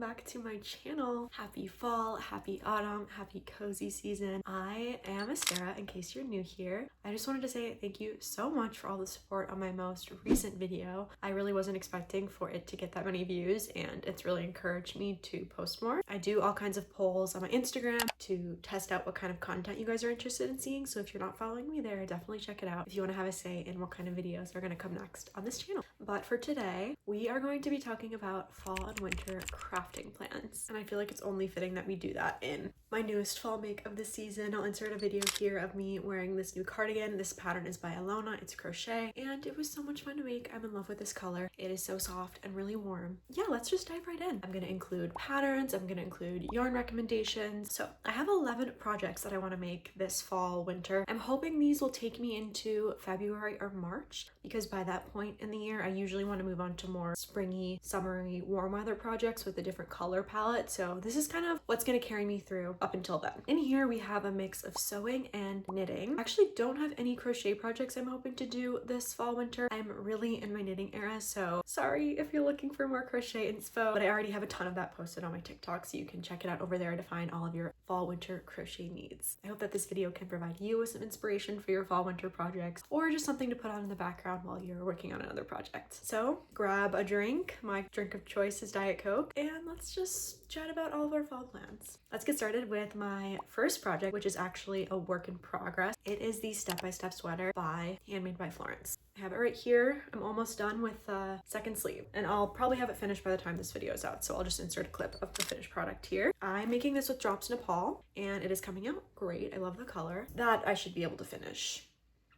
back to my channel. Happy fall, happy autumn, happy cozy season. I am Esterah, in case you're new here. I just wanted to say thank you so much for all the support on my most recent video. I really wasn't expecting for it to get that many views, and it's really encouraged me to post more. I do all kinds of polls on my Instagram to test out what kind of content you guys are interested in seeing, so if you're not following me there, definitely check it out if you want to have a say in what kind of videos are going to come next on this channel. But for today, we are going to be talking about fall and winter crafting plans, and I feel like it's only fitting that we do that in my newest fall make of the season. I'll insert a video here of me wearing this new cardigan. This pattern is by Alona. It's crochet, and it was so much fun to make. I'm in love with this color. It is so soft and really warm. Yeah, let's just dive right in. I'm going to include patterns. I'm going to include yarn recommendations. So I have 11 projects that I want to make this fall, winter. I'm hoping these will take me into February or March, because by that point in the year, I usually want to move on to more springy, summery, warm weather projects with a different color palette. So this is kind of what's going to carry me through up until then. In here, we have a mix of sewing and knitting. I actually don't have any crochet projects I'm hoping to do this fall, winter. I'm really in my knitting era, so sorry if you're looking for more crochet inspo, but I already have a ton of that posted on my TikTok, so you can check it out over there to find all of your fall, winter crochet needs. I hope that this video can provide you with some inspiration for your fall, winter projects, or just something to put on in the background while you're working on another project. So grab a drink. My drink of choice is Diet Coke, and let's just chat about all of our fall plans. Let's get started with my first project, which is actually a work in progress. It is the step-by-step sweater by Handmade by Florence. I have it right here. I'm almost done with the second sleeve, and I'll probably have it finished by the time this video is out, so I'll just insert a clip of the finished product here. I'm making this with Drops Nepal, and it is coming out great. I love the color. That I should be able to finish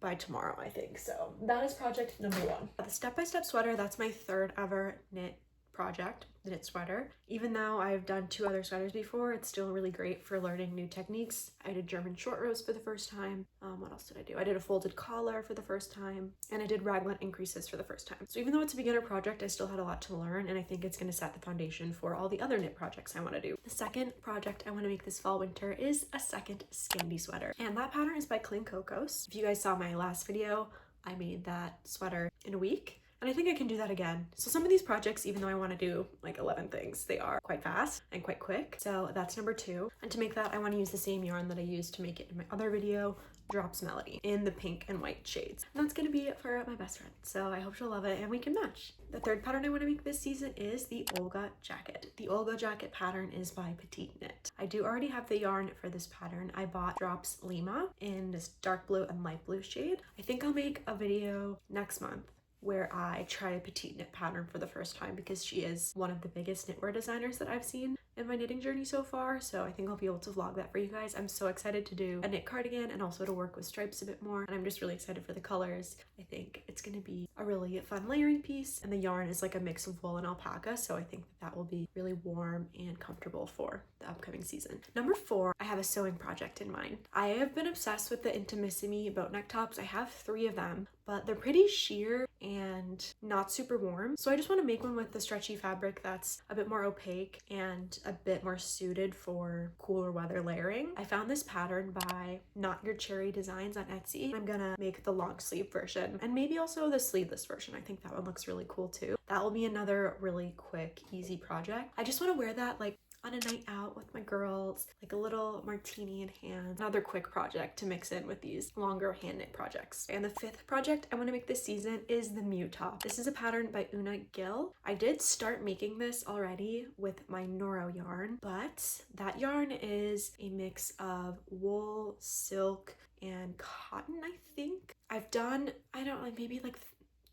by tomorrow, I think. So that is project number one. The step-by-step sweater, that's my third ever knit project, the knit sweater. Even though I've done 2 other sweaters before, it's still really great for learning new techniques. I did German short rows for the first time. What else did I do? I did a folded collar for the first time, and I did raglan increases for the first time. So even though it's a beginner project, I still had a lot to learn, and I think it's going to set the foundation for all the other knit projects I want to do. The second project I want to make this fall, winter is a second Scandi sweater, and that pattern is by Cling Cocos. If you guys saw my last video, I made that sweater in a week. And I think I can do that again. So some of these projects, even though I want to do like 11 things, they are quite fast and quite quick. So that's number 2. And to make that, I want to use the same yarn that I used to make it in my other video, Drops Melody, in the pink and white shades. And that's going to be for my best friend. So I hope she'll love it and we can match. The third pattern I want to make this season is the Olga jacket. The Olga jacket pattern is by Petite Knit. I do already have the yarn for this pattern. I bought Drops Lima in this dark blue and light blue shade. I think I'll make a video next month where I try a Petite Knit pattern for the first time, because she is one of the biggest knitwear designers that I've seen in my knitting journey so far. So I think I'll be able to vlog that for you guys. I'm so excited to do a knit cardigan and also to work with stripes a bit more, and I'm just really excited for the colors. I think it's going to be a really fun layering piece, and the yarn is like a mix of wool and alpaca, so I think that will be really warm and comfortable for the upcoming season. Number 4, I have a sewing project in mind. I have been obsessed with the Intimissimi boat neck tops. I have 3 of them, but they're pretty sheer and not super warm. So I just want to make one with the stretchy fabric that's a bit more opaque and a bit more suited for cooler weather layering. I found this pattern by Not Your Cherry Designs on Etsy. I'm gonna make the long sleeve version and maybe also the sleeveless version. I think that one looks really cool too. That will be another really quick, easy project. I just want to wear that like on a night out with my girls, like a little martini in hand. Another quick project to mix in with these longer hand knit projects. And the 5th project I want to make this season is the Mew top. This is a pattern by Una Gill. I did start making this already with my Noro yarn, but that yarn is a mix of wool, silk, and cotton, I think. I've done, I don't know, maybe like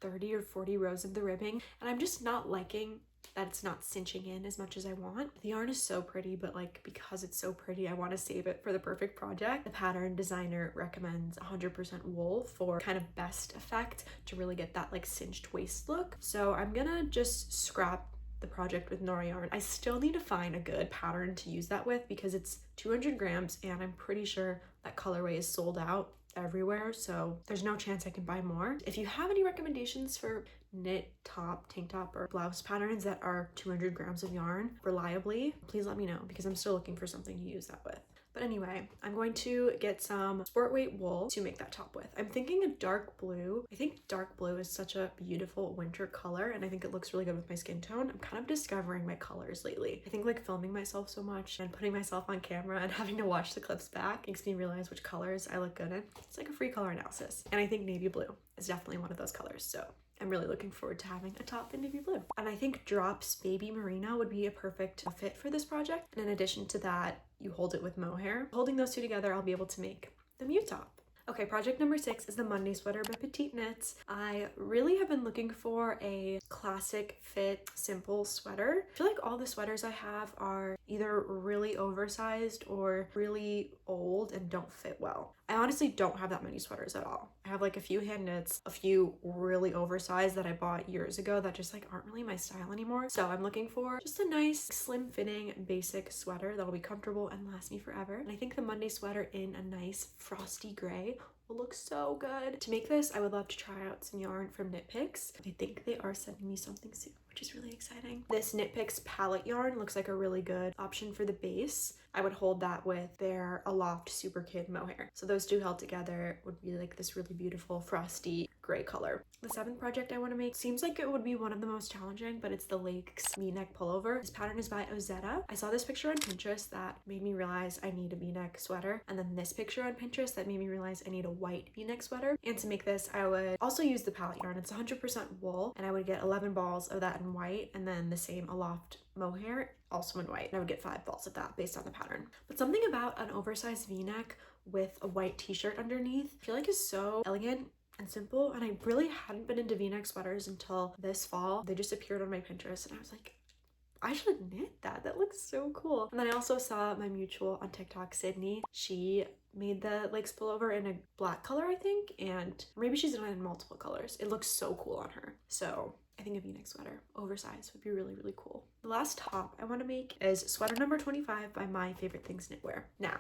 30 or 40 rows of the ribbing, and I'm just not liking that it's not cinching in as much as I want. The yarn is so pretty, but like because it's so pretty, I want to save it for the perfect project. The pattern designer recommends 100% wool for kind of best effect to really get that like cinched waist look. So I'm gonna just scrap the project with Nora yarn. I still need to find a good pattern to use that with, because it's 200 grams and I'm pretty sure that colorway is sold out everywhere, so there's no chance I can buy more. If you have any recommendations for knit top, tank top, or blouse patterns that are 200 grams of yarn reliably, please let me know, because I'm still looking for something to use that with. But anyway, I'm going to get some sport weight wool to make that top with. I'm thinking a dark blue. I think dark blue is such a beautiful winter color, and I think it looks really good with my skin tone. I'm kind of discovering my colors lately. I think like filming myself so much and putting myself on camera and having to watch the clips back makes me realize which colors I look good in. It's like a free color analysis. And I think navy blue is definitely one of those colors. So I'm really looking forward to having a top in navy blue. And I think Drops Baby Merino would be a perfect fit for this project. And in addition to that, you hold it with mohair. Holding those two together, I'll be able to make the Mew top. Okay, project number 6 is the Monday sweater by Petite Knits. I really have been looking for a classic fit, simple sweater. I feel like all the sweaters I have are either really oversized or really old and don't fit well. I honestly don't have that many sweaters at all. I have like a few hand knits, a few really oversized that I bought years ago that just like aren't really my style anymore. So I'm looking for just a nice slim fitting basic sweater that'll be comfortable and last me forever. And I think the Monday sweater in a nice frosty gray will look so good. To make this, I would love to try out some yarn from Knit Picks. I think they are sending me something soon, which is really exciting. This Knit Picks palette yarn looks like a really good option for the base. I would hold that with their Aloft Super Kid mohair. So those two held together would be like this really beautiful frosty gray color. The 7th project I want to make seems like it would be one of the most challenging, but it's the Lakes V-neck pullover. This pattern is by Ozetta. I saw this picture on Pinterest that made me realize I need a V-neck sweater, and then this picture on Pinterest that made me realize I need a white V-neck sweater. And to make this, I would also use the palette yarn. It's 100% wool, and I would get 11 balls of that in white, and then the same Aloft mohair also in white, and I would get 5 balls of that based on the pattern. But something about an oversized V-neck with a white t-shirt underneath I feel like is so elegant and simple, and I really hadn't been into V-neck sweaters until this fall. They just appeared on my Pinterest and I was like, I should knit that. That looks so cool. And then I also saw my mutual on TikTok, Sydney. She made the Lakes pullover in a black color, I think, and maybe she's done it in multiple colors. It looks so cool on her. So I think a V-neck sweater, oversized, would be really, really cool. The last top I want to make is sweater number 25 by My Favorite Things Knitwear. Now,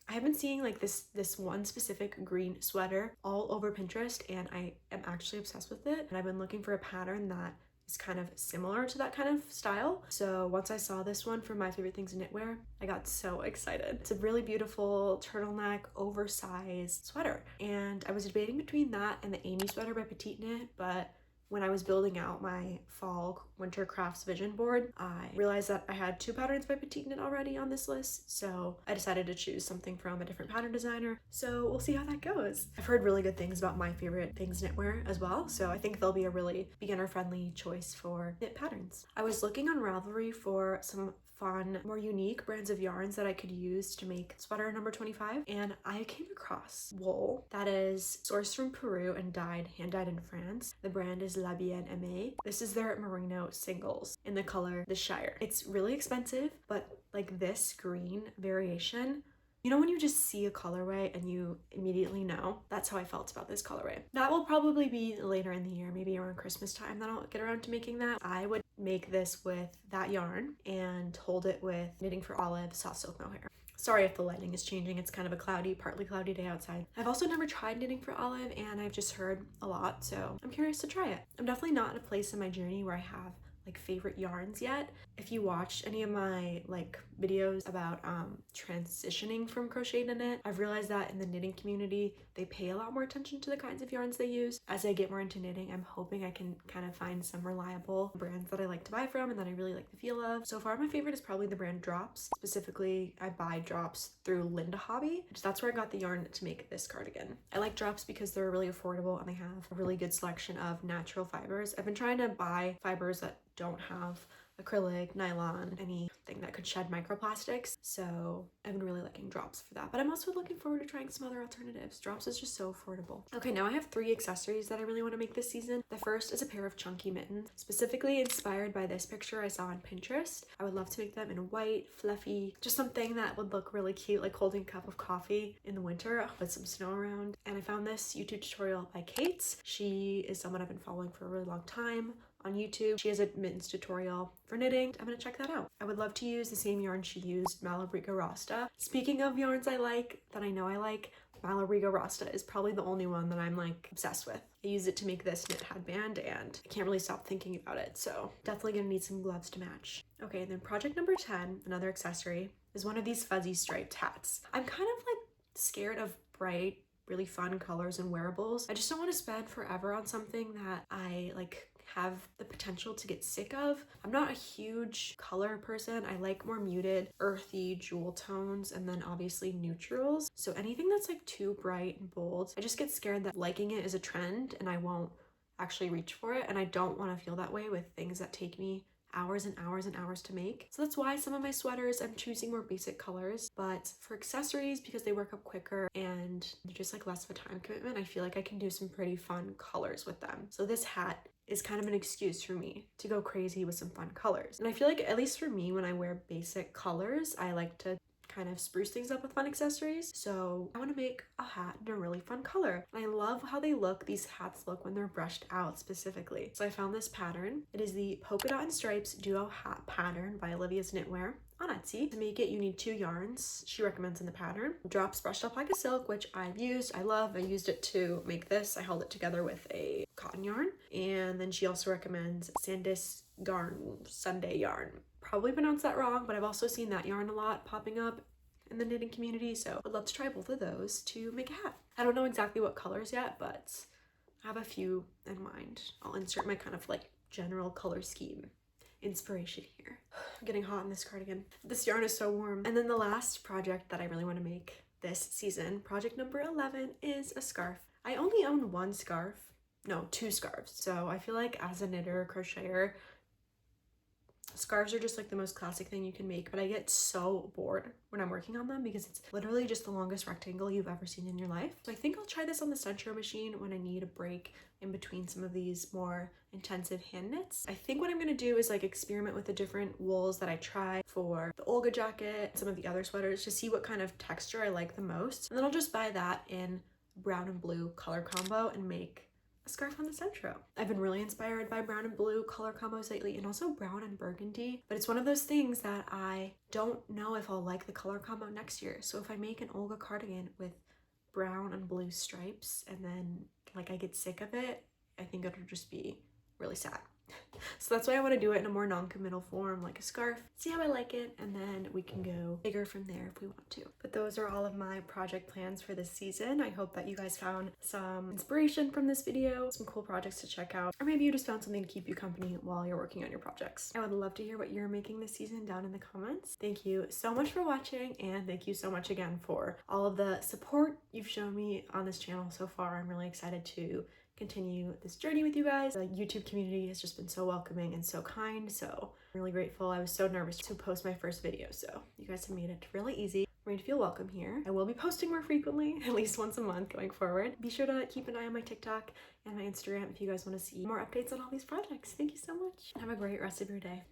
I have been seeing like this one specific green sweater all over Pinterest, and I am actually obsessed with it. And I've been looking for a pattern that is kind of similar to that kind of style. So once I saw this one from My Favorite Things Knitwear, I got so excited. It's a really beautiful turtleneck, oversized sweater. And I was debating between that and the Amy sweater by Petite Knit, but when I was building out my fall winter crafts vision board, I realized that I had 2 patterns by Petite Knit already on this list, so I decided to choose something from a different pattern designer. So we'll see how that goes. I've heard really good things about My Favorite Things Knitwear as well, so I think they'll be a really beginner-friendly choice for knit patterns. I was looking on Ravelry for some fun, more unique brands of yarns that I could use to make sweater number 25, and I came across wool that is sourced from Peru and hand-dyed in France. The brand is La Bien Aimée. This is their merino singles in the color The Shire. It's really expensive, but like this green variation, you know when you just see a colorway and you immediately know? That's how I felt about this colorway. That will probably be later in the year, maybe around Christmas time that I'll get around to making that. I would make this with that yarn and hold it with Knitting for Olive soft silk mohair. Sorry if the lighting is changing, it's kind of a cloudy, partly cloudy day outside. I've also never tried Knitting for Olive, and I've just heard a lot, so I'm curious to try it. I'm definitely not in a place in my journey where I have like favorite yarns yet. If you watched any of my like videos about transitioning from crochet to knit, I've realized that in the knitting community they pay a lot more attention to the kinds of yarns they use. As I get more into knitting, I'm hoping I can kind of find some reliable brands that I like to buy from and that I really like the feel of. So far my favorite is probably the brand Drops. Specifically, I buy Drops through Linda Hobby. That's where I got the yarn to make this cardigan. I like Drops because they're really affordable and they have a really good selection of natural fibers. I've been trying to buy fibers that don't have acrylic, nylon, anything that could shed microplastics. So I've been really liking Drops for that. But I'm also looking forward to trying some other alternatives. Drops is just so affordable. Okay, now I have 3 accessories that I really want to make this season. The first is a pair of chunky mittens, specifically inspired by this picture I saw on Pinterest. I would love to make them in white, fluffy, just something that would look really cute, like holding a cup of coffee in the winter with some snow around. And I found this YouTube tutorial by Kate. She is someone I've been following for a really long time. on YouTube. She has a mittens tutorial for knitting. I'm gonna check that out. I would love to use the same yarn she used, Malabrigo Rasta. Speaking of yarns I like, that I know I like, Malabrigo Rasta is probably the only one that I'm like obsessed with. I use it to make this knit headband and I can't really stop thinking about it, so definitely gonna need some gloves to match. Okay, and then project number 10, another accessory, is one of these fuzzy striped hats. I'm kind of like scared of bright, really fun colors and wearables. I just don't want to spend forever on something that I like have the potential to get sick of. I'm not a huge color person. I like more muted, earthy jewel tones and then obviously neutrals. So anything that's like too bright and bold, I just get scared that liking it is a trend and I won't actually reach for it. And I don't want to feel that way with things that take me hours and hours and hours to make. So that's why some of my sweaters I'm choosing more basic colors, but for accessories, because they work up quicker and they're just like less of a time commitment, I feel like I can do some pretty fun colors with them. So this hat is kind of an excuse for me to go crazy with some fun colors. And I feel like, at least for me, when I wear basic colors, I like to kind of spruce things up with fun accessories. So I want to make a hat in a really fun color. And I love how they look, these hats look when they're brushed out specifically. So I found this pattern. It is the Polka Dot and Stripes Duo Hat Pattern by Olivia's Knitwear on Etsy. To make it, you need 2 yarns she recommends in the pattern. Drops brushed up like a silk, which I've used, I love. I used it to make this. I held it together with a cotton yarn. And then she also recommends Sandis Sunday yarn. Probably pronounced that wrong, but I've also seen that yarn a lot popping up in the knitting community, so I'd love to try both of those to make a hat. I don't know exactly what colors yet, but I have a few in mind. I'll insert my kind of like general color scheme inspiration here. I'm getting hot in this cardigan. This yarn is so warm. And then the last project that I really want to make this season, project number 11, is a scarf. I only own 1 scarf. No, 2 scarves. So I feel like as a knitter, crocheter, scarves are just like the most classic thing you can make, but I get so bored when I'm working on them because it's literally just the longest rectangle you've ever seen in your life. So I think I'll try this on the Centro machine when I need a break in between some of these more intensive hand knits. I think what I'm gonna do is like experiment with the different wools that I try for the Olga jacket, some of the other sweaters, to see what kind of texture I like the most. And then I'll just buy that in brown and blue color combo and make a scarf on the Centro. I've been really inspired by brown and blue color combos lately, and also brown and burgundy, but it's one of those things that I don't know if I'll like the color combo next year. So if I make an Olga cardigan with brown and blue stripes and then like I get sick of it, I think it'll just be really sad. So that's why I want to do it in a more non-committal form, like a scarf, see how I like it, and then we can go bigger from there if we want to. But those are all of my project plans for this season. I hope that you guys found some inspiration from this video, some cool projects to check out, or maybe you just found something to keep you company while you're working on your projects. I would love to hear what you're making this season down in the comments. Thank you so much for watching, and thank you so much again for all of the support you've shown me on this channel so far. I'm really excited to continue this journey with you guys. The YouTube community has just been so welcoming and so kind, so I'm really grateful. I was so nervous to post my first video, so you guys have made it really easy for me to feel welcome here. I will be posting more frequently, at least once a month going forward. Be sure to keep an eye on my TikTok and my Instagram if you guys want to see more updates on all these projects. Thank you so much. Have a great rest of your day.